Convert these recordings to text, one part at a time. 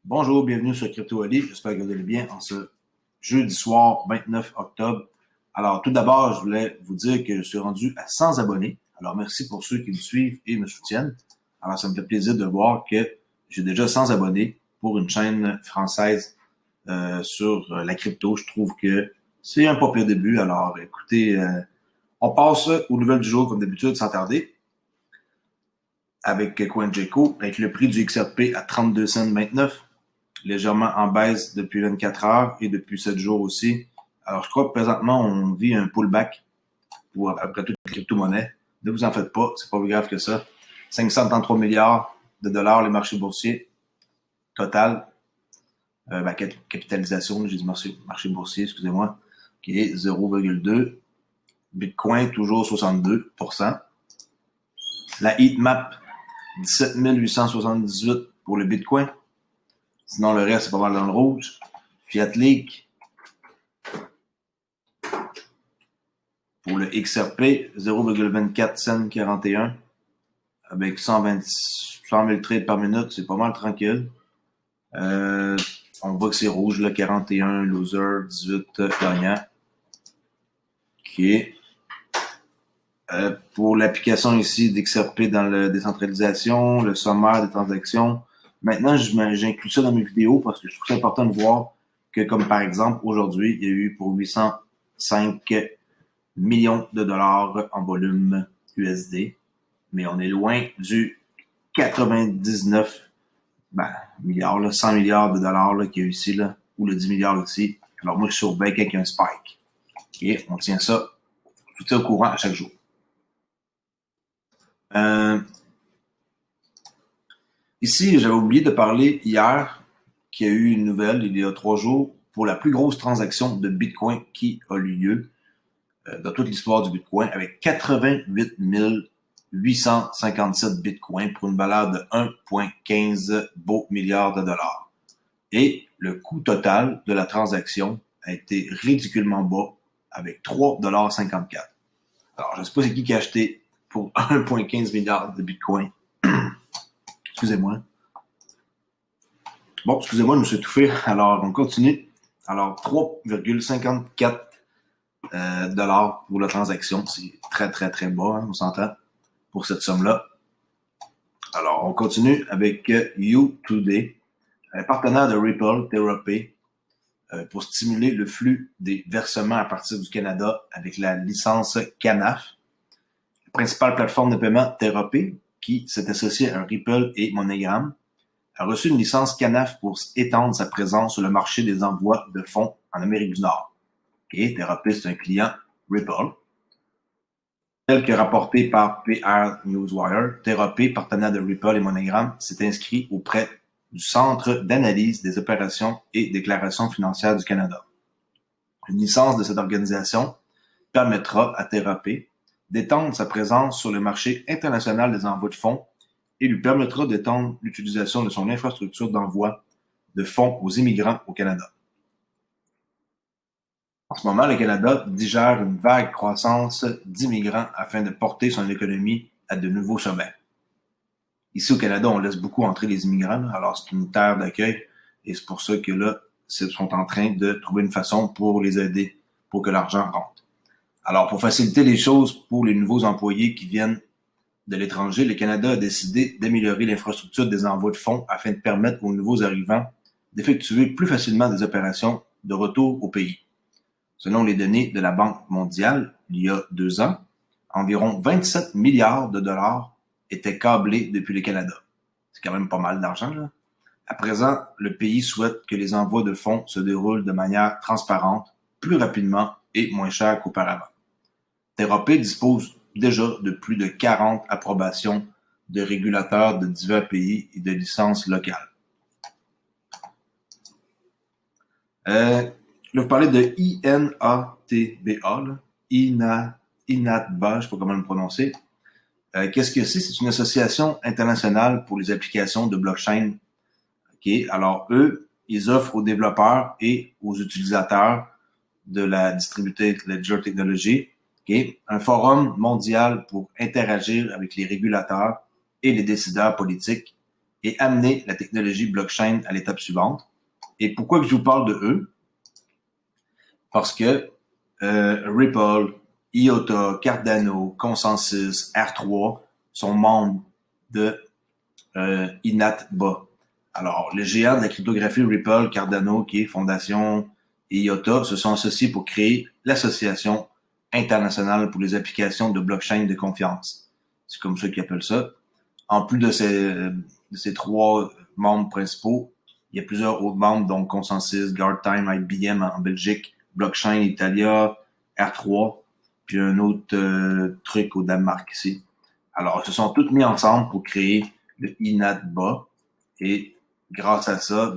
Bonjour, bienvenue sur Crypto Ali. J'espère que vous allez bien en ce jeudi soir 29 octobre. Alors, tout d'abord, je voulais vous dire que je suis rendu à 100 abonnés. Alors, merci pour ceux qui me suivent et me soutiennent. Alors, ça me fait plaisir de voir que j'ai déjà 100 abonnés pour une chaîne française sur la crypto. Je trouve que c'est un pas pire début. Alors, écoutez, on passe aux nouvelles du jour comme d'habitude sans tarder avec CoinGecko, avec le prix du XRP à 32 cents 29, légèrement en baisse depuis 24 heures et depuis 7 jours aussi. Alors, je crois que présentement, on vit un pullback pour après toutes les crypto-monnaies. Ne vous en faites pas, c'est pas plus grave que ça. 533 milliards de dollars les marchés boursiers total. Capitalisation, j'ai dit marché boursier, excusez-moi, qui est 0,2. Bitcoin, toujours 62%. La heatmap, 17 878 pour le Bitcoin. Sinon, le reste, c'est pas mal dans le rouge. Fiat Leak, pour le XRP, 0,24 cents 41, avec 100 000 trades par minute, c'est pas mal tranquille. On voit que c'est rouge, là, 41 loser, 18 gagnant. OK. Pour l'application ici d'XRP dans la décentralisation, le sommaire des transactions. Maintenant, j'inclus ça dans mes vidéos parce que je trouve ça important de voir que, comme par exemple, aujourd'hui, il y a eu pour 805 millions de dollars en volume USD. Mais on est loin du 99 milliards, là, 100 milliards de dollars qu'il y a eu ici, là, ou le 10 milliards ici. Alors moi, je surveille avec un spike. OK, on tient ça tout au courant à chaque jour. Ici, j'avais oublié de parler hier qu'il y a eu une nouvelle, il y a 3 jours, pour la plus grosse transaction de Bitcoin qui a eu lieu dans toute l'histoire du Bitcoin, avec 88 857 Bitcoins pour une valeur de 1,15 beau milliard de dollars. Et le coût total de la transaction a été ridiculement bas, avec 3,54 $. Alors, je ne sais pas c'est qui a acheté pour 1,15 milliard de Bitcoin. Excusez-moi. Bon, excusez-moi, je me suis étouffé. Alors, on continue. Alors, 3,54 dollars pour la transaction. C'est très, très, très bas, hein, on s'entend, pour cette somme-là. Alors, on continue avec U-Today, un partenaire de Ripple, Therapy, pour stimuler le flux des versements à partir du Canada avec la licence CANAF. La principale plateforme de paiement Therapy, qui s'est associée à Ripple et MoneyGram, a reçu une licence CANAF pour étendre sa présence sur le marché des envois de fonds en Amérique du Nord. Okay, Therapy, c'est un client Ripple. Tel que rapporté par PR Newswire, Therapy, partenaire de Ripple et MoneyGram, s'est inscrit auprès du Centre d'analyse des opérations et déclarations financières du Canada. Une licence de cette organisation permettra à Therapy d'étendre sa présence sur le marché international des envois de fonds et lui permettra d'étendre l'utilisation de son infrastructure d'envoi de fonds aux immigrants au Canada. En ce moment, le Canada digère une vague croissance d'immigrants afin de porter son économie à de nouveaux sommets. Ici au Canada, on laisse beaucoup entrer les immigrants, alors c'est une terre d'accueil et c'est pour ça que là, ils sont en train de trouver une façon pour les aider, pour que l'argent rentre. Alors, pour faciliter les choses pour les nouveaux employés qui viennent de l'étranger, le Canada a décidé d'améliorer l'infrastructure des envois de fonds afin de permettre aux nouveaux arrivants d'effectuer plus facilement des opérations de retour au pays. Selon les données de la Banque mondiale, il y a 2 ans, environ 27 milliards de dollars étaient câblés depuis le Canada. C'est quand même pas mal d'argent, là. À présent, le pays souhaite que les envois de fonds se déroulent de manière transparente, plus rapidement et moins cher qu'auparavant. Therapy dispose déjà de plus de 40 approbations de régulateurs de divers pays et de licences locales. Je vais vous parler de INATBA, INATBA, je ne sais pas comment le prononcer. Qu'est-ce que c'est? C'est une association internationale pour les applications de blockchain. Okay? Alors, eux, ils offrent aux développeurs et aux utilisateurs de la Distributed Ledger Technology, okay, un forum mondial pour interagir avec les régulateurs et les décideurs politiques et amener la technologie blockchain à l'étape suivante. Et pourquoi que je vous parle de eux? Parce que Ripple, IOTA, Cardano, Consensus, R3 sont membres de INATBA. Alors, les géants de la cryptographie Ripple, Cardano, qui est Fondation et IOTA, se sont associés pour créer l'Association internationale pour les applications de blockchain de confiance. C'est comme ça qu'ils appellent ça. En plus de ces trois membres principaux, il y a plusieurs autres membres, dont Consensus, Guardtime, IBM en Belgique, Blockchain Italia, R3, puis un autre truc au Danemark ici. Alors, ils se sont tous mis ensemble pour créer le INATBA. Et grâce à ça,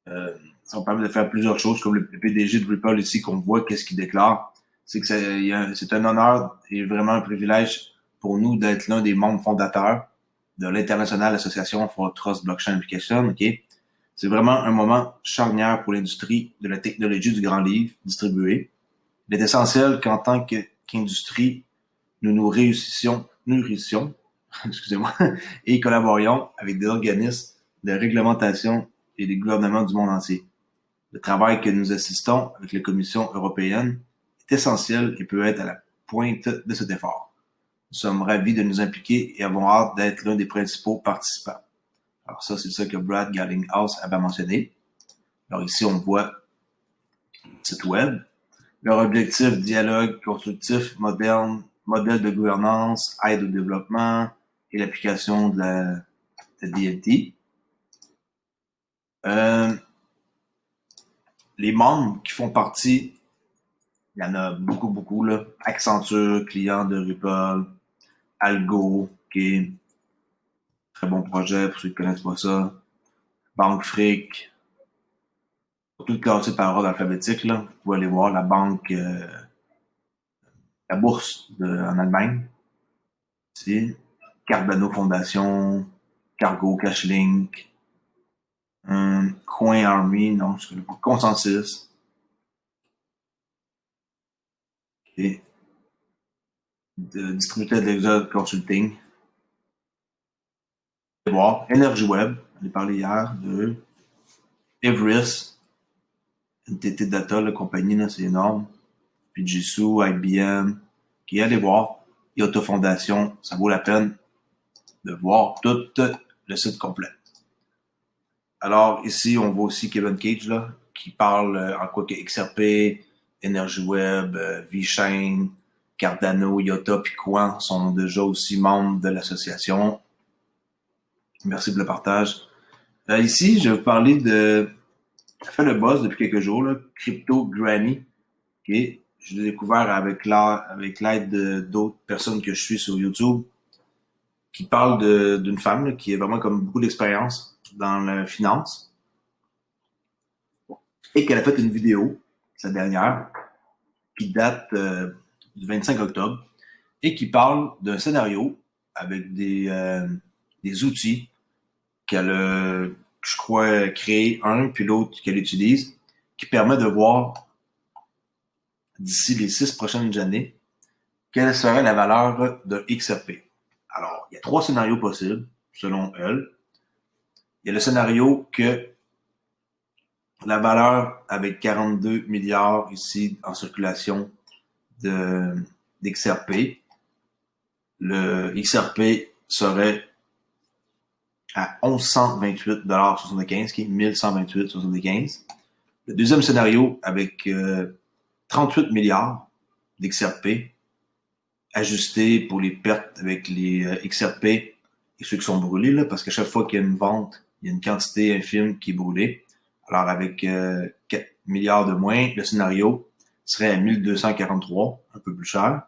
ça va permettre de faire plusieurs choses, comme le PDG de Ripple ici, qu'on voit qu'est-ce qu'il déclare. C'est que c'est un honneur et vraiment un privilège pour nous d'être l'un des membres fondateurs de l'International Association for Trust Blockchain Application. Okay? C'est vraiment un moment charnière pour l'industrie de la technologie du grand livre distribué. Il est essentiel qu'en tant qu'industrie, nous réussissions, excusez-moi, et collaborions avec des organismes de réglementation et des gouvernements du monde entier. Le travail que nous assistons avec la Commission européenne est essentiel et peut être à la pointe de cet effort. Nous sommes ravis de nous impliquer et avons hâte d'être l'un des principaux participants. Alors ça, c'est ça que Brad Garlinghouse avait mentionné. Alors ici, on voit le site web. Leur objectif, dialogue constructif, moderne, modèle de gouvernance, aide au développement et l'application de la DLT. Les membres qui font partie, il y en a beaucoup, là. Accenture, client de Ripple, Algo, qui est très bon projet pour ceux qui ne connaissent pas ça. Banque Fric, tout classé par ordre alphabétique, là. Vous pouvez aller voir la banque, la bourse en Allemagne. Ici. Cardano Fondation, Cargo Cashlink, Coin Army, non, je connais pas. Consensus. Et distributeur d'Exode Consulting. Voir. Energy Web, on a parlé hier de Everest, NTT Data, la compagnie, là, c'est énorme. Fujitsu, IBM, qui allez voir. IOTA Fondation, ça vaut la peine de voir tout le site complet. Alors, ici, on voit aussi Kevin Cage, là, qui parle en quoi que XRP, Energy Web, VeChain, Cardano, IOTA puis Coin sont déjà aussi membres de l'association. Merci pour le partage. Ici, je vais vous parler de... Ça fait le buzz depuis quelques jours, là, Crypto Granny. Okay. Je l'ai découvert avec l'aide d'autres personnes que je suis sur YouTube qui parlent d'une femme là, qui a vraiment comme beaucoup d'expérience dans la finance et qu'elle a fait une vidéo, sa dernière, qui date du 25 octobre et qui parle d'un scénario avec des outils qu'elle a, je crois, créé un puis l'autre qu'elle utilise, qui permet de voir d'ici les 6 prochaines années quelle serait la valeur de XRP. Alors, il y a 3 scénarios possibles, selon elle. Il y a le scénario que la valeur avec 42 milliards ici en circulation d'XRP, le XRP serait à 1128,75 qui est 1128,75. Le deuxième scénario avec 38 milliards d'XRP ajusté pour les pertes avec les XRP et ceux qui sont brûlés, là, parce qu'à chaque fois qu'il y a une vente, il y a une quantité infime qui est brûlée. Alors, avec 4 milliards de moins, le scénario serait à 1243, un peu plus cher.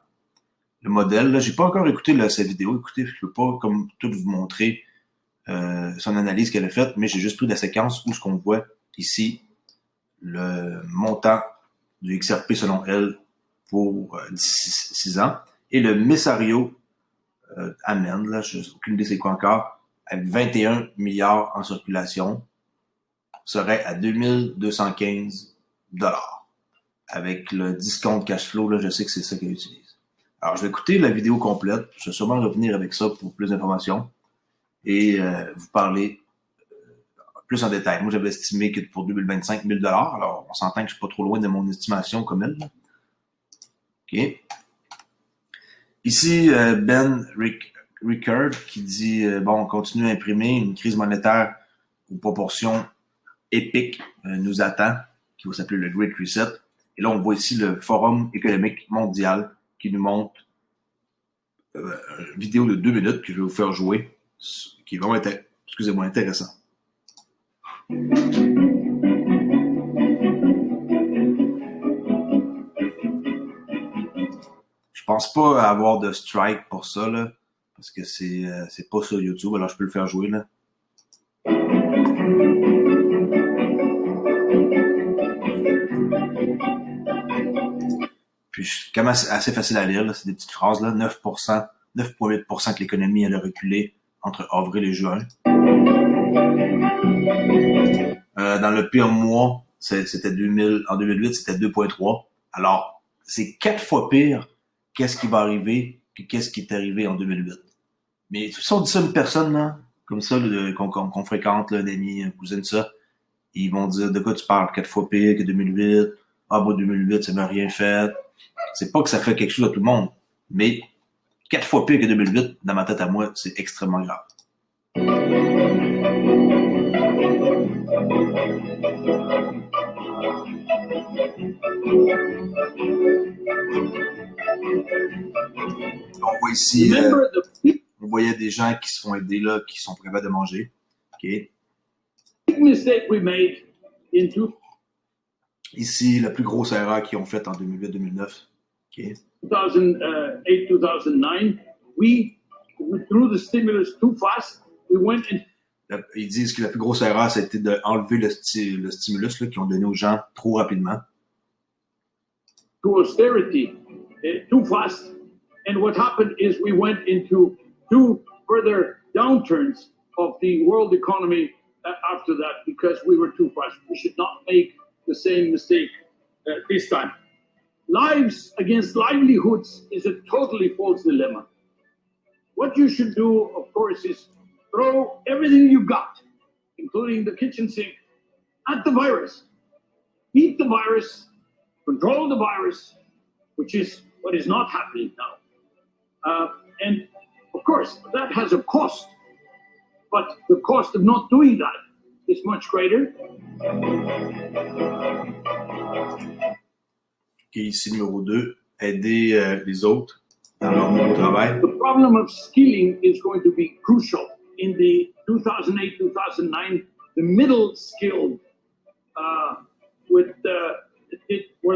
Le modèle, là, j'ai pas encore écouté là, sa vidéo. Écoutez, je peux pas comme tout vous montrer son analyse qu'elle a faite, mais j'ai juste pris la séquence où ce qu'on voit ici, le montant du XRP selon elle pour 6 ans. Et le Messario amène, là, je n'ai aucune idée c'est quoi encore, avec 21 milliards en circulation, serait à 2215 $. Avec le discount cash flow, là, je sais que c'est ça qu'elle utilise. Alors, je vais écouter la vidéo complète. Je vais sûrement revenir avec ça pour plus d'informations. et vous parler plus en détail. Moi, j'avais estimé que pour 2025, 1000 $. Alors, on s'entend que je suis pas trop loin de mon estimation comme elle. OK. Ici, Ben Rickard qui dit bon, on continue à imprimer, une crise monétaire aux proportions épiques nous attend, qui va s'appeler le Great Reset. Et là, on voit ici le Forum économique mondial qui nous montre une vidéo de 2 minutes que je vais vous faire jouer, qui est vraiment intéressant. Je pense pas avoir de strike pour ça, là, parce que c'est pas sur YouTube, alors je peux le faire jouer, là. Puis, c'est quand même assez facile à lire, là. C'est des petites phrases, là. 9,8% que l'économie allait reculer entre avril et juin. Dans le pire mois, c'était en 2008, c'était 2,3. Alors, c'est 4 fois pire qu'est-ce qui va arriver que qu'est-ce qui est arrivé en 2008. Mais si on dit ça à une personne, là, comme ça, qu'on fréquente, là, un ami, un cousin de ça, ils vont dire de quoi tu parles, 4 fois pire que 2008. Ah, moi, 2008, ça m'a rien fait. C'est pas que ça fait quelque chose à tout le monde, mais 4 fois pire que 2008, dans ma tête à moi, c'est extrêmement grave. On voit ici, on voyait des gens qui se font aider là, qui sont capables de manger. Okay. Ici, la plus grosse erreur qu'ils ont faite en 2008-2009. Okay. 2008-2009, we threw the stimulus too fast. We went in. Ils disent que la plus grosse erreur, ça a été d'enlever le stimulus qu'ils ont donné aux gens trop rapidement. To austerity too fast. And what happened is we went into 2 further downturns of the world economy after that because we were too fast. We should not make the same mistake this time. Lives against livelihoods is a totally false dilemma. What you should do, of course, is throw everything you got, including the kitchen sink, at the virus. Beat the virus, control the virus, which is what is not happening now. And, of course, that has a cost. But the cost of not doing that is much greater. Okay, ici, numéro 2, aider les autres dans leur nouveau travail. The problem of skilling is going to be crucial. In the 2008-2009, the middle skilled were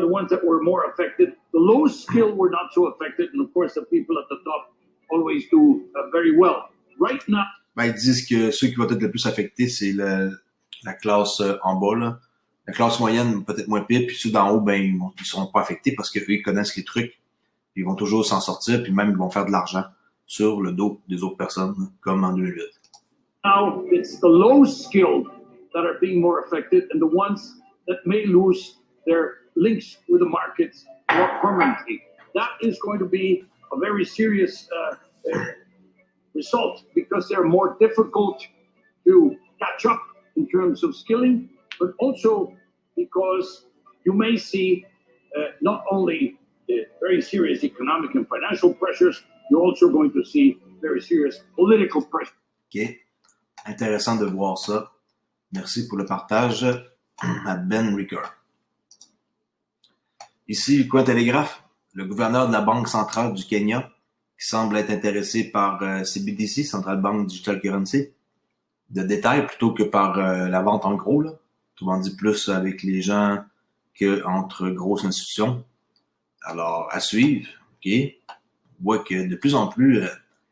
the ones that were more affected. The low skill were not so affected, and of course, the people at the top always do very well. Right now, ils disent que ceux qui vont être le plus affectés, c'est la classe en bas, là. La classe moyenne, peut-être moins pire, puis ceux d'en haut, ils seront pas affectés parce qu'eux, ils connaissent les trucs. Ils vont toujours s'en sortir, puis même, ils vont faire de l'argent sur le dos des autres personnes, comme en 2008. Now, it's the low skilled that are being more affected, and the ones that may lose their links with the markets more permanently. That is going to be a very serious result because they're more difficult to catch up in terms of skilling, but also because you may see not only very serious economic and financial pressures, you're also going to see very serious political pressure. OK. Intéressant de voir ça. Merci pour le partage à Ben Rickard. Ici, le Cointelegraphe, le gouverneur de la Banque centrale du Kenya, qui semble être intéressé par CBDC, Central Bank Digital Currency, de détail plutôt que par la vente en gros, là. Autrement dit, plus avec les gens qu'entre grosses institutions. Alors, à suivre, OK? On voit que de plus en plus,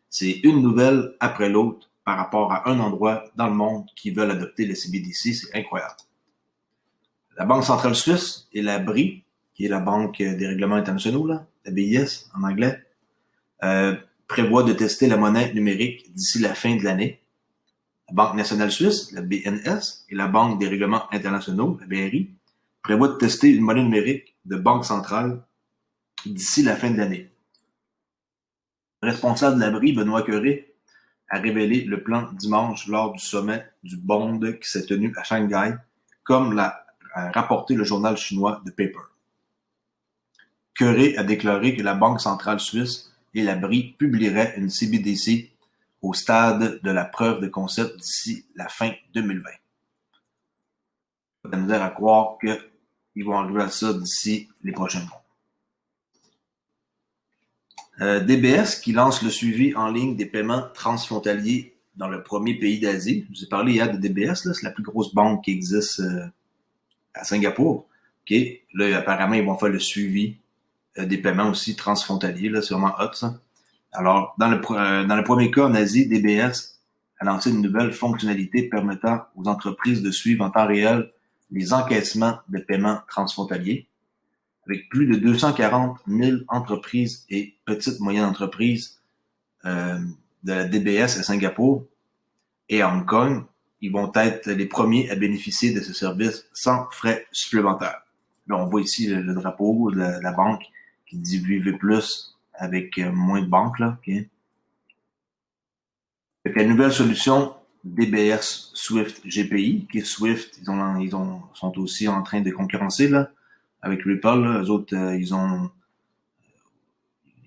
c'est une nouvelle après l'autre par rapport à un endroit dans le monde qui veulent adopter le CBDC. C'est incroyable. La Banque centrale suisse et la BRI, qui est la Banque des règlements internationaux, là, la BIS en anglais, prévoient de tester la monnaie numérique d'ici la fin de l'année. La Banque nationale suisse, la BNS, et la Banque des règlements internationaux, la BRI, prévoient de tester une monnaie numérique de banque centrale d'ici la fin de l'année. Le responsable de la BRI, Benoît Cœuré, a révélé le plan dimanche lors du sommet du Bond qui s'est tenu à Shanghai, comme l'a rapporté le journal chinois The Paper. Curé a déclaré que la Banque centrale suisse et la BRI publieraient une CBDC au stade de la preuve de concept d'ici la fin 2020. Pas de misère à croire qu'ils vont arriver à ça d'ici les prochains mois. DBS qui lance le suivi en ligne des paiements transfrontaliers dans le premier pays d'Asie. Je vous ai parlé hier de DBS, là, c'est la plus grosse banque qui existe à Singapour. Okay. Là, apparemment, ils vont faire le suivi des paiements aussi transfrontaliers. Là, c'est vraiment hot, ça. Alors, dans le premier cas, en Asie, DBS a lancé une nouvelle fonctionnalité permettant aux entreprises de suivre en temps réel les encaissements de paiements transfrontaliers. Avec plus de 240 000 entreprises et petites moyennes entreprises de la DBS à Singapour et à Hong Kong, ils vont être les premiers à bénéficier de ce service sans frais supplémentaires. Là, on voit ici le drapeau de la banque qui dit vivez plus avec moins de banques. Là, okay. Avec la nouvelle solution DBS Swift GPI, qui est Swift, ils sont aussi en train de concurrencer là, avec Ripple. Là, eux autres,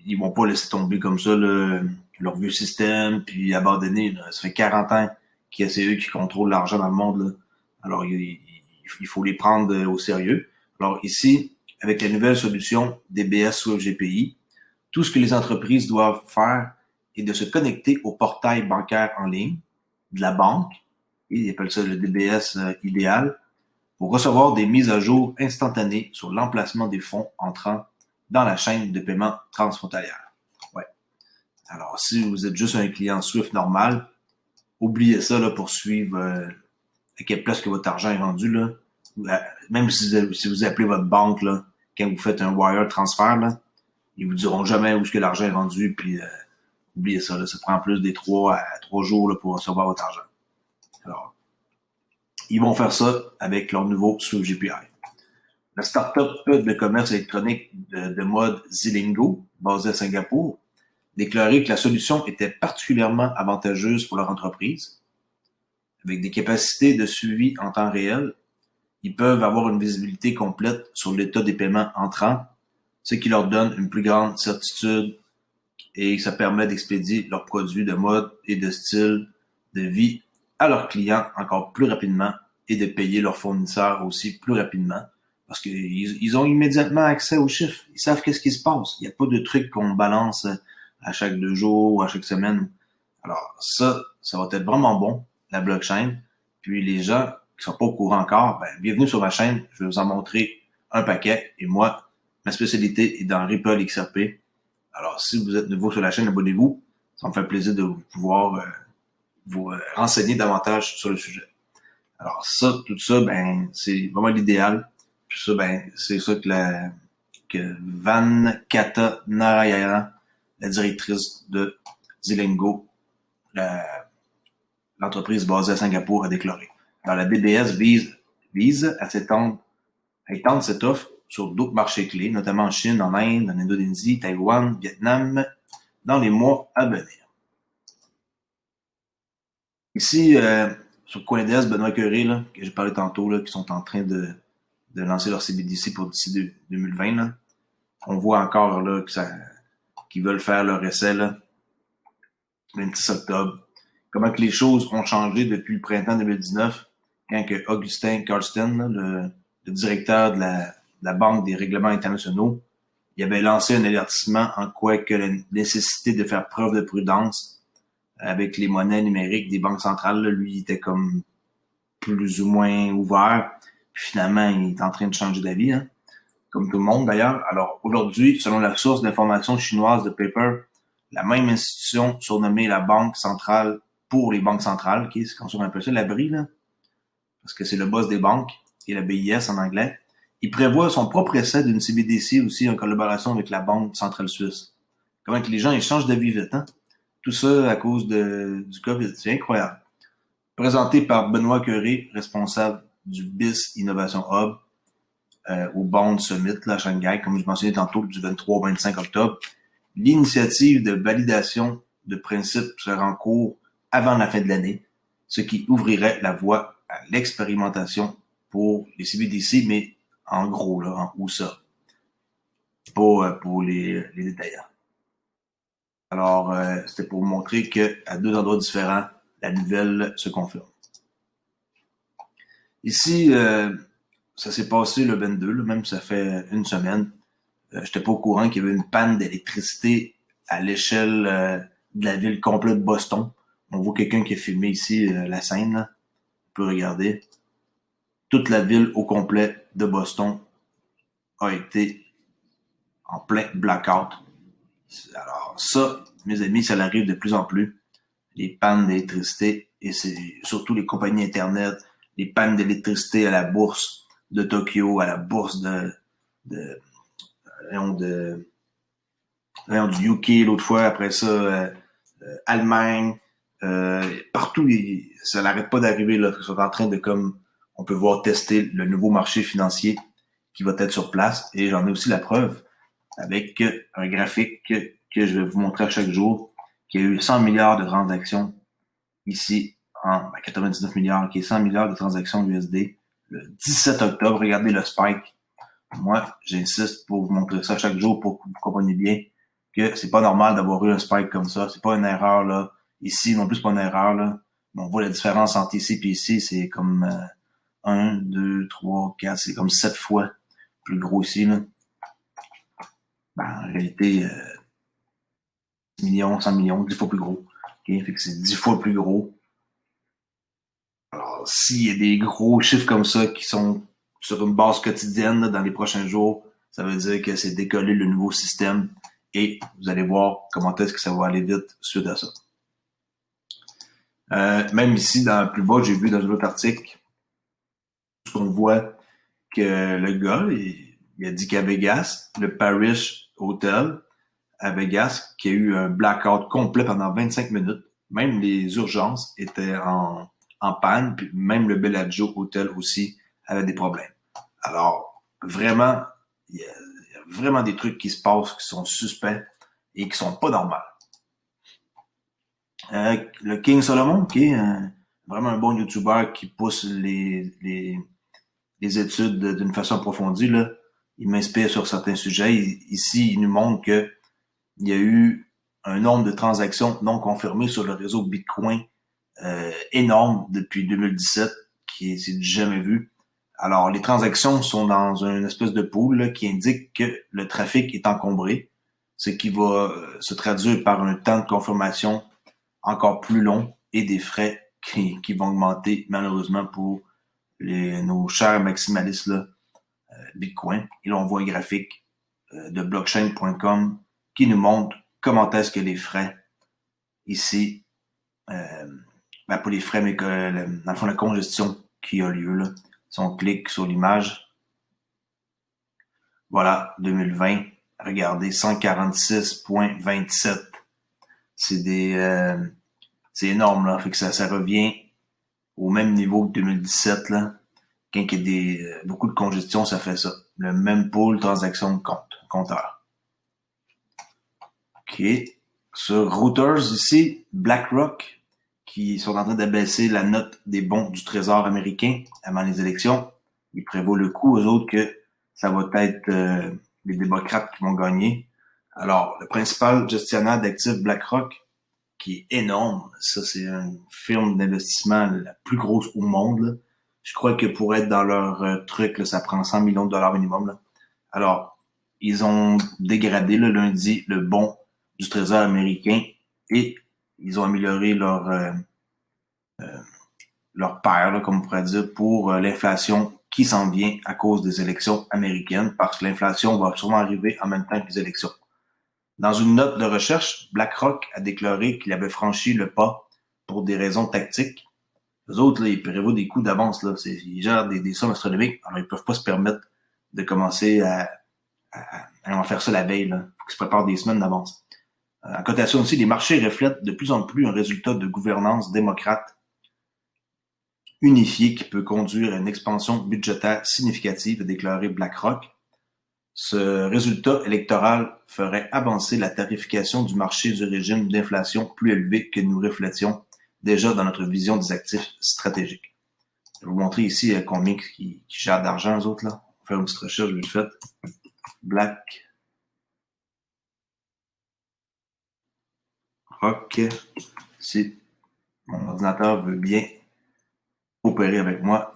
ils vont pas laisser tomber comme ça leur vieux système, puis abandonner. Là. Ça fait 40 ans que c'est eux qui contrôlent l'argent dans le monde. Là. Alors, il faut les prendre au sérieux. Alors ici, avec la nouvelle solution DBS Swift GPI, tout ce que les entreprises doivent faire est de se connecter au portail bancaire en ligne de la banque, et ils appellent ça le DBS idéal, pour recevoir des mises à jour instantanées sur l'emplacement des fonds entrant dans la chaîne de paiement transfrontalière. Ouais. Alors, si vous êtes juste un client Swift normal, oubliez ça là, pour suivre à quelle place que votre argent est rendu. Là. Même si vous appelez votre banque là, quand vous faites un wire transfert, là, ils vous diront jamais où est-ce que l'argent est rendu, puis oubliez ça, là, ça prend plus des 3 jours là, pour recevoir votre argent. Alors, ils vont faire ça avec leur nouveau Swift GPI. La start-up de commerce électronique de mode Zilingo, basée à Singapour, déclarait que la solution était particulièrement avantageuse pour leur entreprise. Avec des capacités de suivi en temps réel, ils peuvent avoir une visibilité complète sur l'état des paiements entrants, ce qui leur donne une plus grande certitude et ça permet d'expédier leurs produits de mode et de style de vie à leurs clients encore plus rapidement et de payer leurs fournisseurs aussi plus rapidement parce qu'ils ont immédiatement accès aux chiffres. Ils savent qu'est-ce qui se passe. Il n'y a pas de truc qu'on balance à chaque 2 jours ou à chaque semaine. Alors ça va être vraiment bon, la blockchain. Puis les gens qui sont pas au courant encore, bienvenue sur ma chaîne. Je vais vous en montrer un paquet. Et moi, ma spécialité est dans Ripple XRP. Alors, si vous êtes nouveau sur la chaîne, abonnez-vous. Ça me fait plaisir de pouvoir vous renseigner davantage sur le sujet. Alors, tout ça, c'est vraiment l'idéal. Puis ça, c'est ça que Van Kata Narayana, la directrice de Zilingo, l'entreprise basée à Singapour, a déclaré. Alors, la DBS vise à étendre cette offre sur d'autres marchés clés, notamment en Chine, en Inde, en Indonésie, Taïwan, Vietnam, dans les mois à venir. Ici, sur CoinDesk, Benoît Curé, là, que j'ai parlé tantôt, là, qui sont en train de lancer leur CBDC pour d'ici 2020. Là. On voit encore là, qu'ils veulent faire leur essai là, le 26 octobre. Comment que les choses ont changé depuis le printemps 2019, quand que Augustin Karsten, là, le directeur de la Banque des règlements internationaux, il avait lancé un avertissement en quoi que la nécessité de faire preuve de prudence avec les monnaies numériques des banques centrales, là, lui, il était comme plus ou moins ouvert. Puis finalement, il est en train de changer d'avis, hein, comme tout le monde d'ailleurs. Alors aujourd'hui, selon la source d'information chinoise de Paper, la même institution surnommée la Banque centrale pour les banques centrales, qui est qu'on un peu ça, la BRI, là, parce que c'est le boss des banques, qui est la BIS en anglais, il prévoit son propre essai d'une CBDC aussi en collaboration avec la Banque centrale suisse. Comment que les gens ils changent d'avis vite, hein? Tout ça à cause du COVID. C'est incroyable. Présenté par Benoît Curé, responsable du BIS Innovation Hub au Bond Summit là, à Shanghai, comme je mentionnais tantôt, du 23 au 25 octobre. L'initiative de validation de principes sera en cours avant la fin de l'année, ce qui ouvrirait la voie à l'expérimentation pour les CBDC, mais en gros, là, en USA, pas pour les détaillants. Alors, c'était pour montrer qu'à deux endroits différents, la nouvelle se confirme. Ici, ça s'est passé le 22, là, même ça fait une semaine. J'étais pas au courant qu'il y avait une panne d'électricité à l'échelle de la ville complète de Boston. On voit quelqu'un qui a filmé ici la scène, là. On peut regarder. Toute la ville au complet de Boston a été en plein blackout. Alors ça, mes amis, ça arrive de plus en plus. Les pannes d'électricité, et c'est surtout les compagnies Internet, les pannes d'électricité à la bourse de Tokyo, à la bourse de du UK l'autre fois, après ça, Allemagne, partout, ça n'arrête pas d'arriver, là. Ils sont en train de, comme on peut voir, tester le nouveau marché financier qui va être sur place. Et j'en ai aussi la preuve avec un graphique que je vais vous montrer à chaque jour, qui a eu 100 milliards de transactions ici, en 99 milliards, qui est 100 milliards de transactions USD le 17 octobre. Regardez le spike. Moi, j'insiste pour vous montrer ça chaque jour pour que vous compreniez bien que c'est pas normal d'avoir eu un spike comme ça. C'est pas une erreur, là. Ici, non plus, c'est pas une erreur, là. Mais on voit la différence entre ici et ici. C'est comme 1, 2, 3, 4. C'est comme 7 fois plus gros ici, là. Ben, en réalité, 10 millions, 100 millions, 10 fois plus gros. Okay? Fait que c'est 10 fois plus gros. Alors, s'il y a des gros chiffres comme ça qui sont sur une base quotidienne là, dans les prochains jours, ça veut dire que c'est décoller le nouveau système et vous allez voir comment est-ce que ça va aller vite suite à ça. Même ici, dans le plus bas, j'ai vu dans un autre article qu'on voit que le gars, il a dit qu'à Vegas, le Parrish Hotel à Vegas, qui a eu un blackout complet pendant 25 minutes, même les urgences étaient en panne, puis même le Bellagio Hotel aussi avait des problèmes. Alors, vraiment, il y a vraiment des trucs qui se passent qui sont suspects et qui sont pas normaux. Le King Solomon, qui est vraiment un bon YouTuber qui pousse les études d'une façon approfondie, là, il m'inspire sur certains sujets. Ici, il nous montre que il y a eu un nombre de transactions non confirmées sur le réseau Bitcoin énorme depuis 2017, qui c'est du jamais vu. Alors, les transactions sont dans une espèce de pool là, qui indique que le trafic est encombré, ce qui va se traduire par un temps de confirmation encore plus long et des frais qui vont augmenter malheureusement pour nos chers maximalistes là, Bitcoin. Et là, on voit un graphique de blockchain.com qui nous montre comment est-ce que les frais ici, pas les frais, mais que dans le fond, la congestion qui a lieu là. Si on clique sur l'image, voilà, 2020, regardez, 146,27. C'est énorme, là. Fait que ça revient au même niveau que 2017, là. Quand il y a beaucoup de congestion, ça fait ça. Le même pool transaction de compteur. OK. Sur Reuters ici, BlackRock, qui sont en train d'abaisser la note des bons du Trésor américain avant les élections. Il prévaut le coup aux autres que ça va être les démocrates qui vont gagner. Alors, le principal gestionnaire d'actifs BlackRock, qui est énorme, ça c'est une firme d'investissement la plus grosse au monde, là. Je crois que pour être dans leur truc, là, ça prend 100 millions de dollars minimum. Là. Alors, ils ont dégradé le lundi le bon du Trésor américain et ils ont amélioré leur paire, là, comme on pourrait dire, pour l'inflation qui s'en vient à cause des élections américaines, parce que l'inflation va sûrement arriver en même temps que les élections. Dans une note de recherche, BlackRock a déclaré qu'il avait franchi le pas pour des raisons tactiques. Les autres, là, ils prévoient des coups d'avance. Là. Ils gèrent des sommes astronomiques, alors ils peuvent pas se permettre de commencer à en faire ça la veille. Il faut qu'ils se préparent des semaines d'avance. En cotation aussi, les marchés reflètent de plus en plus un résultat de gouvernance démocrate unifiée qui peut conduire à une expansion budgétaire significative, a déclaré BlackRock. Ce résultat électoral ferait avancer la tarification du marché du régime d'inflation plus élevé que nous reflétions déjà dans notre vision des actifs stratégiques. Je vais vous montrer ici combien qui gèrent d'argent, eux autres, là. On va faire une petite recherche vite fait. BlackRock, si mon ordinateur veut bien coopérer avec moi.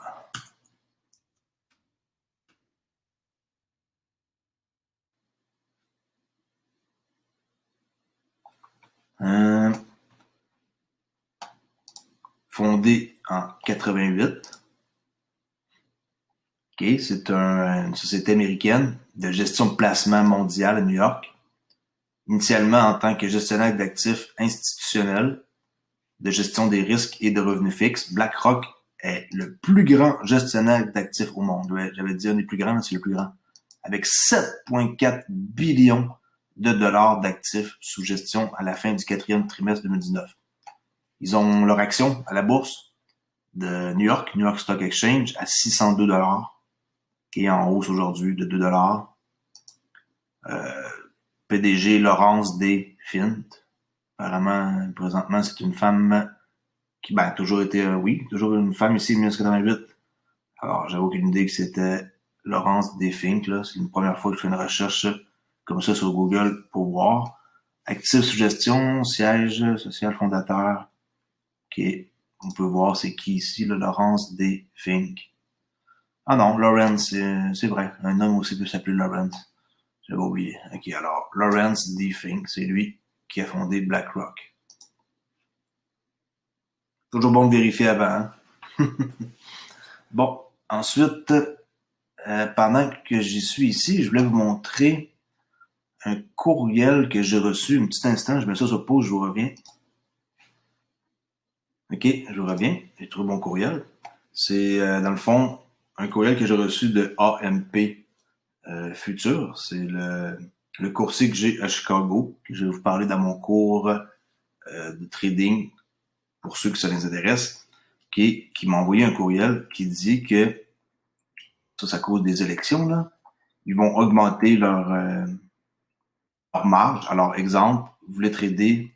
Fondé en 88. Okay, c'est une société américaine de gestion de placement mondial à New York. Initialement en tant que gestionnaire d'actifs institutionnels, de gestion des risques et de revenus fixes, BlackRock est le plus grand gestionnaire d'actifs au monde. Ouais, j'avais dit un des plus grands, mais c'est le plus grand. Avec 7,4 billions de dollars d'actifs sous gestion à la fin du quatrième trimestre 2019. Ils ont leur action à la bourse de New York Stock Exchange, à 602 dollars, qui est en hausse aujourd'hui de 2 dollars. PDG Laurence D. Fint. Apparemment, présentement, c'est une femme qui, a toujours été, toujours une femme ici, 1988. Alors, j'avais aucune idée que c'était Laurence D. Fink, là. C'est une première fois que je fais une recherche comme ça sur Google pour voir. Actif sous gestion, siège social fondateur. OK. On peut voir c'est qui ici, là, Laurence D. Fink. Ah non, Lawrence, c'est vrai. Un homme aussi peut s'appeler Lawrence. J'avais oublié. OK, alors, Lawrence D. Fink, c'est lui qui a fondé BlackRock. Toujours bon de vérifier avant. Hein? Bon, ensuite, pendant que j'y suis ici, je voulais vous montrer un courriel que j'ai reçu. Un petit instant, je mets ça sur pause, je vous reviens. OK, je vous reviens. J'ai trouvé mon courriel. C'est, dans le fond, un courriel que j'ai reçu de AMP Futur. C'est le coursier que j'ai à Chicago, que je vais vous parler dans mon cours de trading, pour ceux que ça les intéresse, qui m'a envoyé un courriel qui dit que, ça c'est à cause des élections, là, ils vont augmenter leur marge. Alors, exemple, vous voulez trader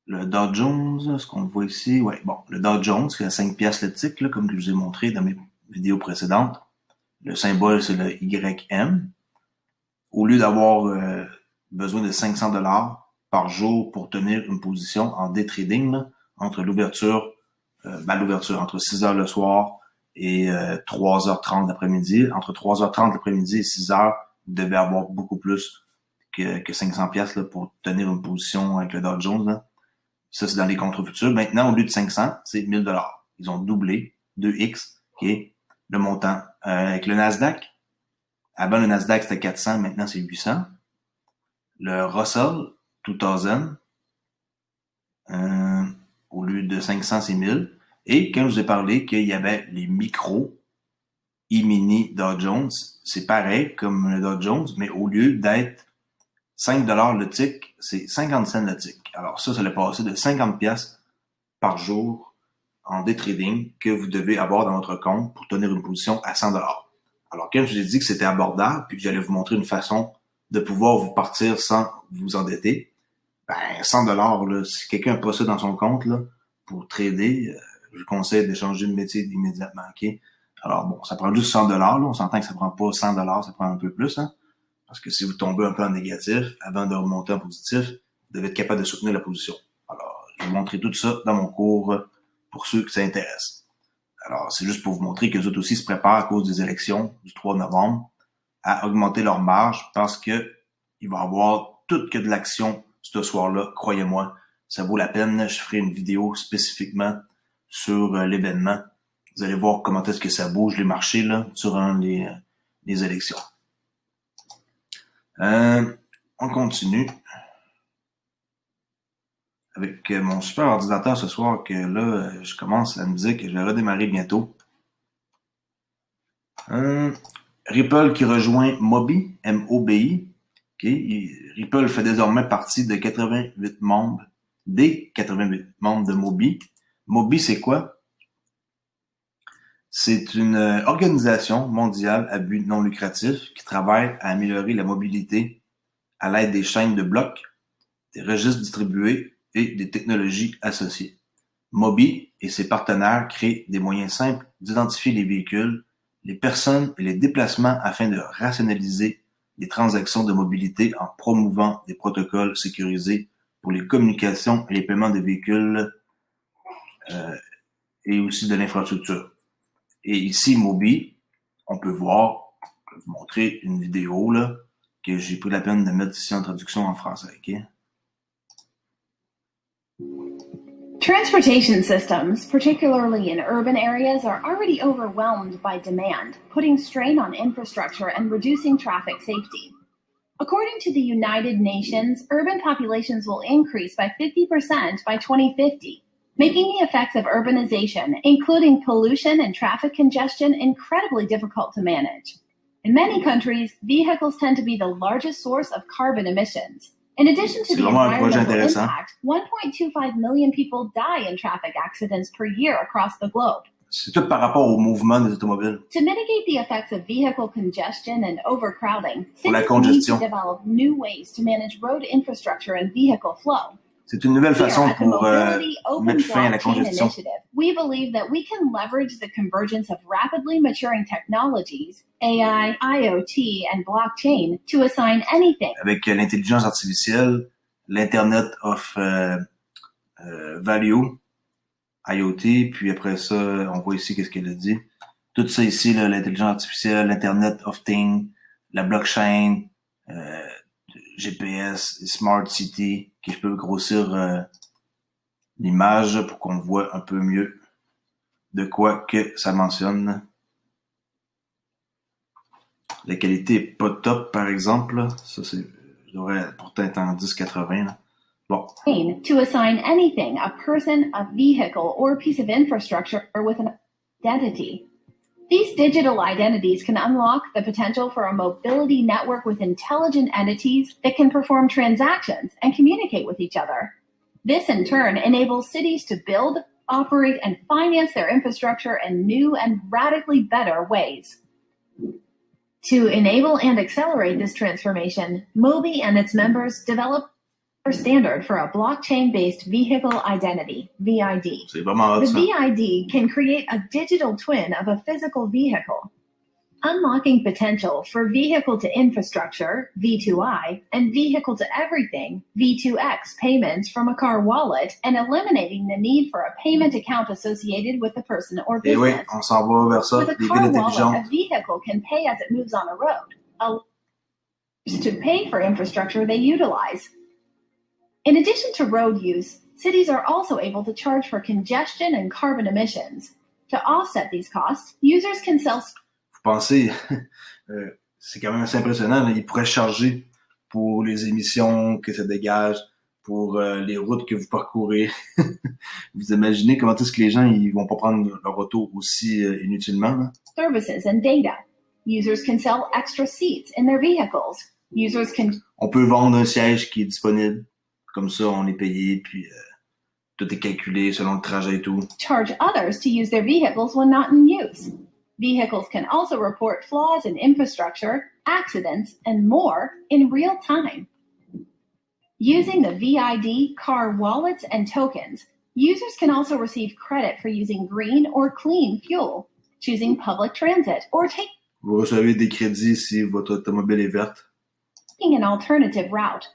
le Dow Jones, ce qu'on voit ici, ouais, bon, le Dow Jones, qui est à 5 piastres le titre, là, comme je vous ai montré dans mes vidéos précédentes. Le symbole, c'est le YM. Au lieu d'avoir besoin de 500 dollars par jour pour tenir une position en day trading, là, entre l'ouverture, entre 6 heures le soir et 3h30 l'après-midi. Entre 3h30 l'après-midi et 6 heures, vous devez avoir beaucoup plus que 500 piastres, là, pour tenir une position avec le Dow Jones, là. Ça, c'est dans les contrats futurs. Maintenant, au lieu de 500, c'est 1000 dollars. Ils ont doublé 2x, qui est le montant. Avec le Nasdaq, avant le Nasdaq, c'était 400, maintenant c'est 800. Le Russell 2000, au lieu de 500, c'est 1000. Et quand je vous ai parlé qu'il y avait les micros e-mini Dow Jones, c'est pareil comme le Dow Jones, mais au lieu d'être 5 dollars le tick, c'est 50 cents le tick. Alors ça l'a passé de 50 piastres par jour en day trading que vous devez avoir dans votre compte pour tenir une position à 100 dollars. Alors quand je vous ai dit que c'était abordable, puis que j'allais vous montrer une façon de pouvoir vous partir sans vous endetter, 100 dollars, si quelqu'un n'a pas ça dans son compte là, pour trader, je vous conseille d'échanger de métier immédiatement. Okay? Alors bon, ça prend juste 100 dollars. On s'entend que ça prend pas 100 dollars, ça prend un peu plus. Hein? Parce que si vous tombez un peu en négatif, avant de remonter en positif, vous devez être capable de soutenir la position. Alors, je vais vous montrer tout ça dans mon cours pour ceux que ça intéresse. Alors, c'est juste pour vous montrer que les autres aussi se préparent à cause des élections du 3 novembre à augmenter leur marge parce que il va y avoir tout que de l'action ce soir-là, croyez-moi. Ça vaut la peine. Je ferai une vidéo spécifiquement sur l'événement. Vous allez voir comment est-ce que ça bouge les marchés là durant les élections. On continue avec mon super ordinateur ce soir que là, je commence à me dire que je vais redémarrer bientôt. Ripple qui rejoint Mobi, M-O-B-I. Okay. Ripple fait désormais partie de 88 membres, des 88 membres de Mobi. Mobi, c'est quoi? C'est une organisation mondiale à but non lucratif qui travaille à améliorer la mobilité à l'aide des chaînes de blocs, des registres distribués et des technologies associées. Mobi et ses partenaires créent des moyens simples d'identifier les véhicules, les personnes et les déplacements afin de rationaliser les transactions de mobilité en promouvant des protocoles sécurisés pour les communications et les paiements de véhicules et aussi de l'infrastructure. Et ici, Mobi, on peut voir, je vais vous montrer une vidéo là, que j'ai pris la peine de mettre ici en traduction en français. Okay? Transportation systems, particularly in urban areas, are already overwhelmed by demand, putting strain on infrastructure and reducing traffic safety. According to the United Nations, urban populations will increase by 50% by 2050, making the effects of urbanization, including pollution and traffic congestion, incredibly difficult to manage. In many countries, vehicles tend to be the largest source of carbon emissions. In addition to the environmental impact, 1.25 million people die in traffic accidents per year across the globe. C'est tout par rapport au mouvement des automobiles. To mitigate the effects of vehicle congestion and overcrowding, la cities need to develop new ways to manage road infrastructure and vehicle flow. C'est une nouvelle façon pour mettre fin à la congestion. We believe that we can leverage the convergence of rapidly maturing technologies, AI, IoT, and blockchain, to assign anything. Avec l'intelligence artificielle, l'Internet of Value, IoT, puis après ça, on voit ici qu'est-ce qu'elle a dit. Tout ça ici, là, l'intelligence artificielle, l'Internet of Things, la blockchain, GPS, Smart City, que je peux grossir l'image pour qu'on voit un peu mieux de quoi que ça mentionne. La qualité est pas top, par exemple. Ça, c'est, je devrais pourtant être en 1080. Là. Bon. To assign anything, a person, a vehicle, or a piece of infrastructure with an identity. These digital identities can unlock the potential for a mobility network with intelligent entities that can perform transactions and communicate with each other. This, in turn, enables cities to build, operate, and finance their infrastructure in new and radically better ways. To enable and accelerate this transformation, Mobi and its members developed a standard for a blockchain-based vehicle identity, VID. The VID can create a digital twin of a physical vehicle, unlocking potential for vehicle-to-infrastructure, V2I, and vehicle-to-everything, V2X, payments from a car wallet, and eliminating the need for a payment account associated with the person or business. Et oui, on s'en va vers ça, with a car wallet, a vehicle can pay as it moves on a road, to pay for infrastructure they utilize. In addition to road use, cities are also able to charge for congestion and carbon emissions. To offset these costs, users can sell... Vous pensez, c'est quand même assez impressionnant, là. Ils pourraient charger pour les émissions que ça dégage, pour les routes que vous parcourez. Vous imaginez comment est-ce que les gens ils vont pas prendre leur auto aussi inutilement? Là? Services and data. Users can sell extra seats in their vehicles. Users can... On peut vendre un siège qui est disponible. Comme ça, on est payé, puis tout est calculé selon le trajet et tout. Charge others to use their vehicles when not in use. Vehicles can also report flaws in infrastructure, accidents, and more in real time. Using the VID, car wallets, and tokens, users can also receive credit for using green or clean fuel, choosing public transit, or taking Vous recevez des crédits si votre automobile est verte. An alternative route.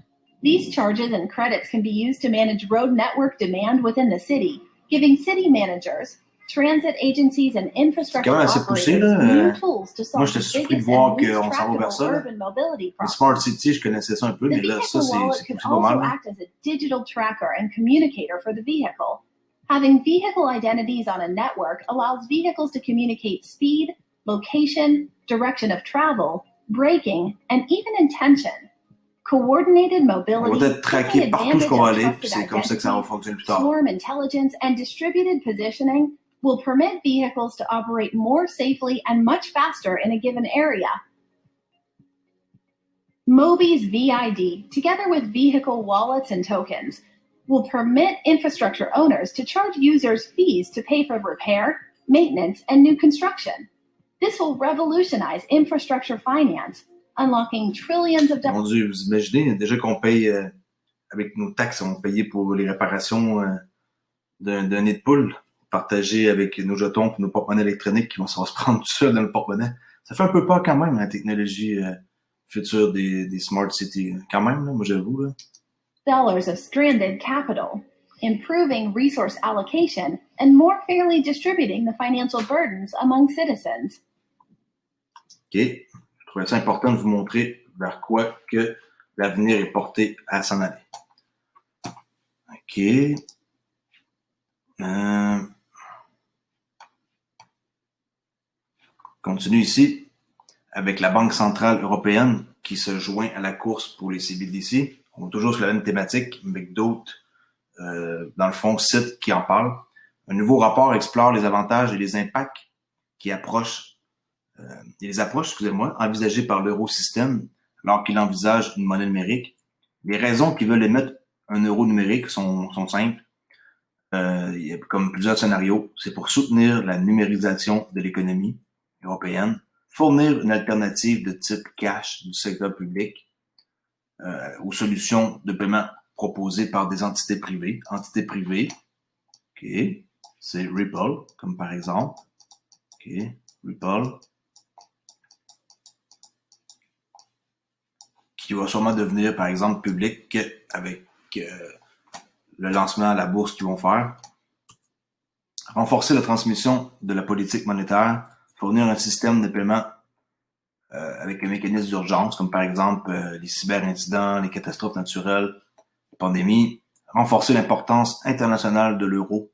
These charges and credits can be used to manage road network demand within the city, giving city managers, transit agencies, and infrastructure operators new tools to solve the biggest and least tractable urban mobility problems. Smart City, je connaissais ça un peu, mais là, ça, c'est pas mal. Also act as a digital tracker and communicator for the vehicle. Having vehicle identities on a network allows vehicles to communicate speed, location, direction of travel, braking, and even intention. Coordinated mobility, on va être traqué partout où on va aller, puis c'est comme ça que ça va fonctionner plus tard. Swarm intelligence and distributed positioning will permit vehicles to operate more safely and much faster in a given area. Mobi's VID, together with vehicle wallets and tokens, will permit infrastructure owners to charge users fees to pay for repair, maintenance, and new construction. This will revolutionize infrastructure finance, unlocking trillions of dollars. Mon Dieu, vous imaginez déjà qu'on paye avec nos taxes qu'on payait pour les réparations d'un nid de poule, partagé avec nos jetons et nos porte-monnaies électroniques qui vont se prendre tout seul dans le porte-monnaie. Ça fait un peu peur quand même, la technologie future des smart cities. Quand même, là, moi j'avoue. Là. Dollars of stranded capital, improving resource allocation, and more fairly distributing the financial burdens among citizens. OK. Je trouvais ça important de vous montrer vers quoi que l'avenir est porté à s'en aller. OK. Continue ici avec la Banque centrale européenne qui se joint à la course pour les CBDC. On est toujours sur la même thématique, mais avec d'autres, dans le fond, sites qui en parlent. Un nouveau rapport explore les avantages et les impacts envisagés par l'eurosystème alors qu'il envisage une monnaie numérique. Les raisons qui veulent émettre un euro numérique sont simples. Il y a comme plusieurs scénarios. C'est pour soutenir la numérisation de l'économie européenne, fournir une alternative de type cash du secteur public aux solutions de paiement proposées par des entités privées. Entités privées, OK, c'est Ripple, comme par exemple. OK, Ripple, qui va sûrement devenir, par exemple, public avec le lancement à la bourse qu'ils vont faire. Renforcer la transmission de la politique monétaire, fournir un système de paiement avec un mécanisme d'urgence, comme par exemple les cyberincidents, les catastrophes naturelles, les pandémies, renforcer l'importance internationale de l'euro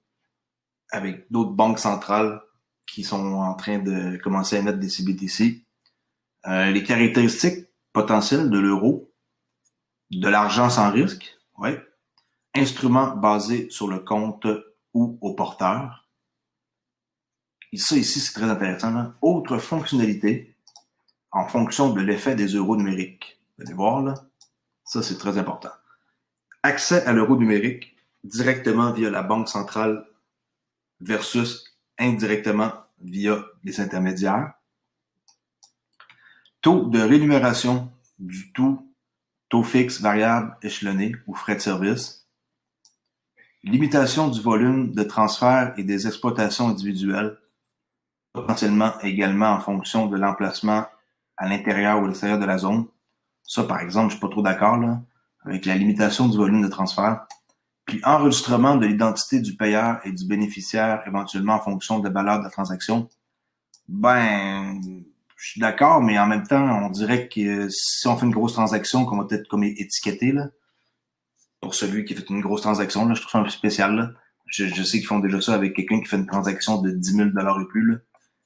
avec d'autres banques centrales qui sont en train de commencer à émettre des CBDC. Les caractéristiques potentielles de l'euro, de l'argent sans risque, ouais, instrument basé sur le compte ou au porteur. Et ça ici, c'est très intéressant. Là. Autre fonctionnalité en fonction de l'effet des euros numériques. Vous allez voir, là, ça c'est très important. Accès à l'euro numérique directement via la banque centrale versus indirectement via les intermédiaires. Taux de rémunération du tout, taux fixe, variable, échelonné ou frais de service. Limitation du volume de transferts et des exploitations individuelles, potentiellement également en fonction de l'emplacement à l'intérieur ou à l'extérieur de la zone. Ça, par exemple, je suis pas trop d'accord là, avec la limitation du volume de transfert. Puis enregistrement de l'identité du payeur et du bénéficiaire, éventuellement en fonction de la valeur de la transaction. Ben, je suis d'accord, mais en même temps, on dirait que si on fait une grosse transaction, qu'on va peut-être comme étiqueter là, pour celui qui fait une grosse transaction, là, je trouve ça un peu spécial. Là. Je sais qu'ils font déjà ça avec quelqu'un qui fait une transaction de 10 000 $ et plus. Là.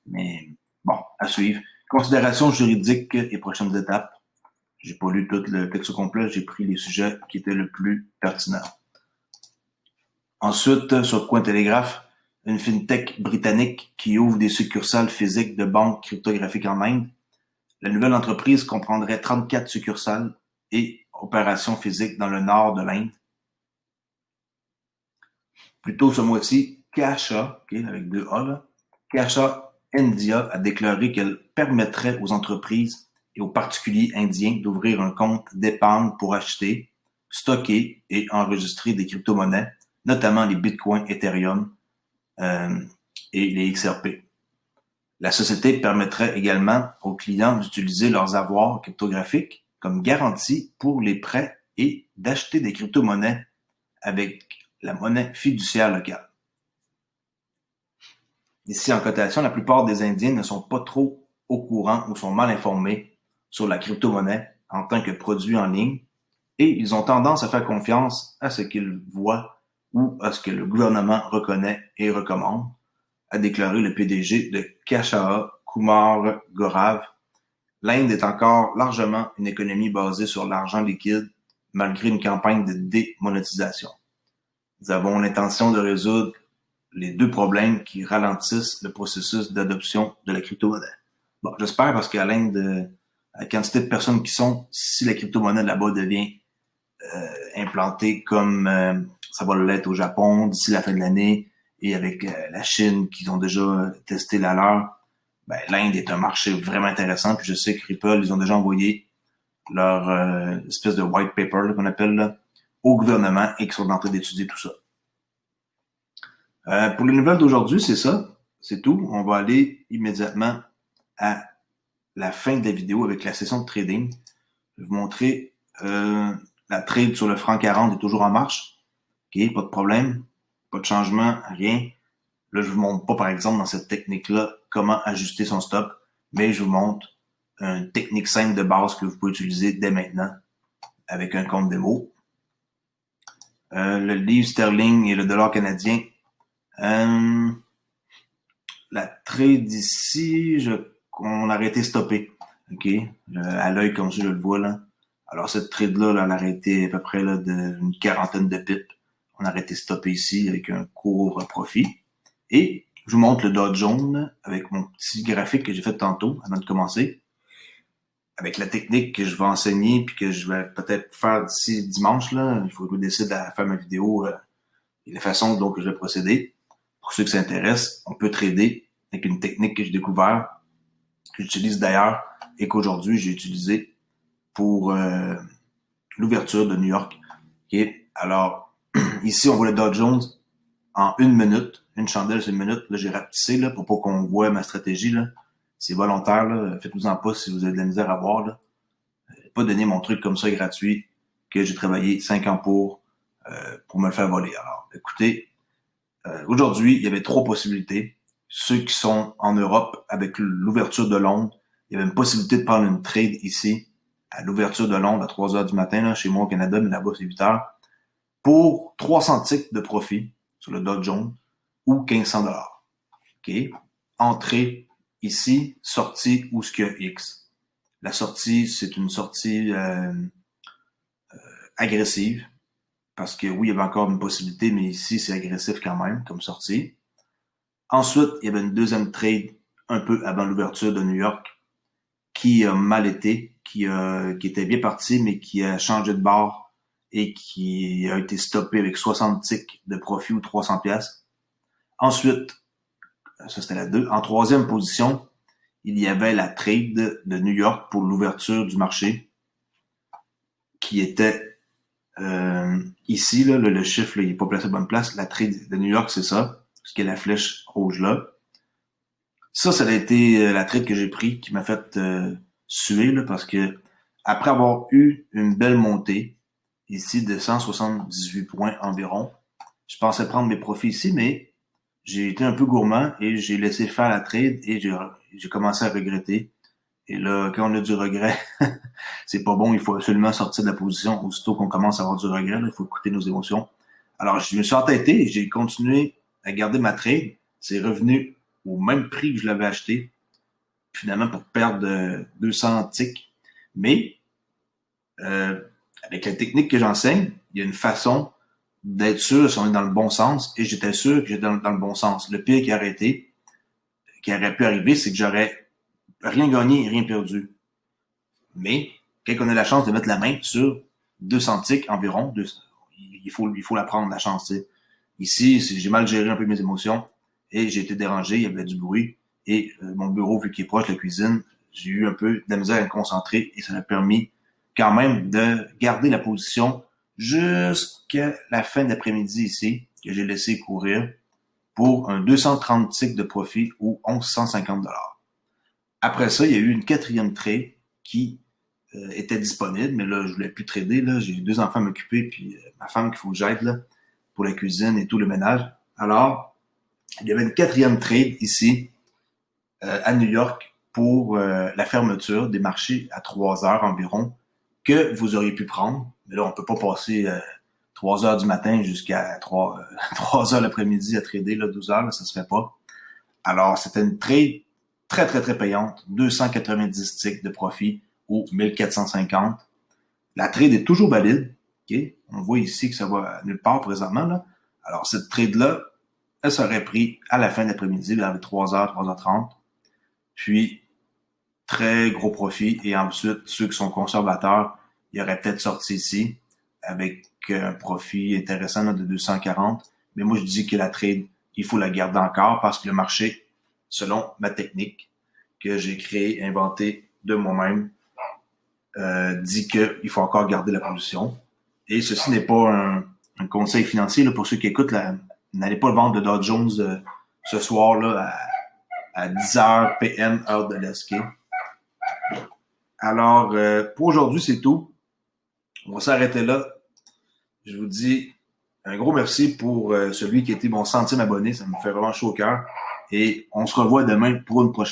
Mais bon, à suivre. Considération juridique et prochaines étapes. J'ai pas lu tout le texte au complet, j'ai pris les sujets qui étaient le plus pertinents. Ensuite, sur Cointelegraph, une fintech britannique qui ouvre des succursales physiques de banques cryptographiques en Inde. La nouvelle entreprise comprendrait 34 succursales et opérations physiques dans le nord de l'Inde. Plus tôt ce mois-ci, Kasha, okay, avec 2 A, là, Kasha India a déclaré qu'elle permettrait aux entreprises et aux particuliers indiens d'ouvrir un compte d'épargne pour acheter, stocker et enregistrer des crypto-monnaies, notamment les bitcoins, Ethereum et les XRP. La société permettrait également aux clients d'utiliser leurs avoirs cryptographiques comme garantie pour les prêts et d'acheter des crypto-monnaies avec la monnaie fiduciaire locale. Ici en cotation, la plupart des Indiens ne sont pas trop au courant ou sont mal informés sur la crypto-monnaie en tant que produit en ligne et ils ont tendance à faire confiance à ce qu'ils voient ou à ce que le gouvernement reconnaît et recommande, a déclaré le PDG de Kasha, Kumar Gaurav. L'Inde est encore largement une économie basée sur l'argent liquide malgré une campagne de démonétisation. Nous avons l'intention de résoudre les 2 problèmes qui ralentissent le processus d'adoption de la crypto-monnaie. Bon, j'espère parce qu'à l'Inde, la quantité de personnes qui sont, si la crypto-monnaie là-bas devient implantée comme ça va l'être au Japon d'ici la fin de l'année et avec la Chine qui ont déjà testé la leur, ben, l'Inde est un marché vraiment intéressant. Puis je sais que Ripple, ils ont déjà envoyé leur espèce de white paper là, qu'on appelle là, au gouvernement et qui sont en train d'étudier tout ça. Pour les nouvelles d'aujourd'hui, c'est ça. C'est tout. On va aller immédiatement à la fin de la vidéo avec la session de trading. Je vais vous montrer la trade sur le franc 40 est toujours en marche. OK, pas de problème. Pas de changement, rien. Là, je vous montre pas, par exemple, dans cette technique-là, comment ajuster son stop, mais je vous montre une technique simple de base que vous pouvez utiliser dès maintenant avec un compte démo. Le livre sterling et le dollar canadien. La trade ici, on a arrêté stoppé. OK? À l'œil comme ça, je le vois là. Alors cette trade-là, elle a arrêté à peu près là, d'une quarantaine de pips. On a arrêté stoppé ici avec un court profit. Et je vous montre le Dow Jones avec mon petit graphique que j'ai fait tantôt avant de commencer. Avec la technique que je vais enseigner puis que je vais peut-être faire d'ici dimanche, là. Il faut que je décide à faire ma vidéo et la façon dont je vais procéder. Pour ceux qui s'intéressent, on peut trader avec une technique que j'ai découvert, que j'utilise d'ailleurs et qu'aujourd'hui j'ai utilisé pour l'ouverture de New York. Okay. Alors, ici, on voit le Dow Jones en 1 minute. Une chandelle, c'est 1 minute. Là, j'ai rapetissé là, pour pas qu'on voit ma stratégie. Là. C'est volontaire. Là. Faites-vous-en pas si vous avez de la misère à voir. Là. Pas donner mon truc comme ça gratuit que j'ai travaillé 5 ans pour me le faire voler. Alors, écoutez, aujourd'hui, il y avait 3 possibilités. Ceux qui sont en Europe, avec l'ouverture de Londres, il y avait une possibilité de prendre une trade ici, à l'ouverture de Londres à 3 heures du matin, là, chez moi au Canada, mais là-bas c'est 8 heures, pour 300 ticks de profit sur le Dow Jones ou 1500 $. OK? Entrée ici, sortie où ce qu'il y a X. La sortie, c'est une sortie agressive, parce que oui, il y avait encore une possibilité, mais ici, c'est agressif quand même, comme sortie. Ensuite, il y avait une deuxième trade un peu avant l'ouverture de New York qui a mal été, qui était bien parti, mais qui a changé de barre et qui a été stoppé avec 60 ticks de profit ou 300 pièces. Ensuite, ça c'était la 2. En troisième position, il y avait la trade de New York pour l'ouverture du marché qui était ici, là, le chiffre, là, il n'est pas placé à bonne place. La trade de New York, c'est ça, ce qui est la flèche rouge là. Ça a été la trade que j'ai pris qui m'a fait suer là, parce que après avoir eu une belle montée ici de 178 points environ, je pensais prendre mes profits ici, mais j'ai été un peu gourmand et j'ai laissé faire la trade et j'ai commencé à regretter. Et là, quand on a du regret, c'est pas bon, il faut absolument sortir de la position. Aussitôt qu'on commence à avoir du regret, là, il faut écouter nos émotions. Alors, je me suis entêté et j'ai continué à garder ma trade. C'est revenu au même prix que je l'avais acheté, finalement pour perdre 200 ticks. Mais avec la technique que j'enseigne, il y a une façon d'être sûr si on est dans le bon sens, et j'étais sûr que j'étais dans le bon sens. Le pire qui aurait pu arriver, c'est que j'aurais rien gagné et rien perdu. Mais quand on a la chance de mettre la main sur 200 ticks environ, il faut la prendre, la chance. T'sais. Ici, j'ai mal géré un peu mes émotions et j'ai été dérangé, il y avait du bruit. Et mon bureau, vu qu'il est proche de la cuisine, j'ai eu un peu de la misère à me concentrer et ça m'a permis quand même de garder la position jusqu'à la fin de l'après-midi ici, que j'ai laissé courir pour un 230 ticks de profit ou 1150 $. Après ça, il y a eu une 4e trade qui était disponible, mais là, je voulais plus trader. Là. J'ai 2 enfants à m'occuper, puis ma femme qu'il faut que j'aide là, pour la cuisine et tout le ménage. Alors, il y avait une 4e trade ici à New York pour la fermeture des marchés à 3 heures environ que vous auriez pu prendre. Mais là, on peut pas passer 3 heures du matin jusqu'à 3 heures l'après-midi à trader, là, 12 heures, là, ça se fait pas. Alors, c'était une trade très, très, très payante. 290 ticks de profit ou 1450. La trade est toujours valide. Okay? On voit ici que ça va nulle part présentement. Là. Alors, cette trade-là, elle serait prise à la fin de l'après-midi, vers 3h, 3h30. Puis, très gros profit. Et ensuite, ceux qui sont conservateurs, ils auraient peut-être sorti ici avec un profit intéressant là, de 240. Mais moi, je dis que la trade, il faut la garder encore parce que le marché, selon ma technique que j'ai créée, inventée de moi-même, dit qu'il faut encore garder la position. Et ceci n'est pas un conseil financier là, pour ceux qui écoutent. N'allez pas vendre de Dow Jones ce soir-là à 10h PM, heure de l'ESC. Alors, pour aujourd'hui, c'est tout. On va s'arrêter là. Je vous dis un gros merci pour celui qui a été mon 100e abonné. Ça me fait vraiment chaud au cœur. Et on se revoit demain pour une prochaine.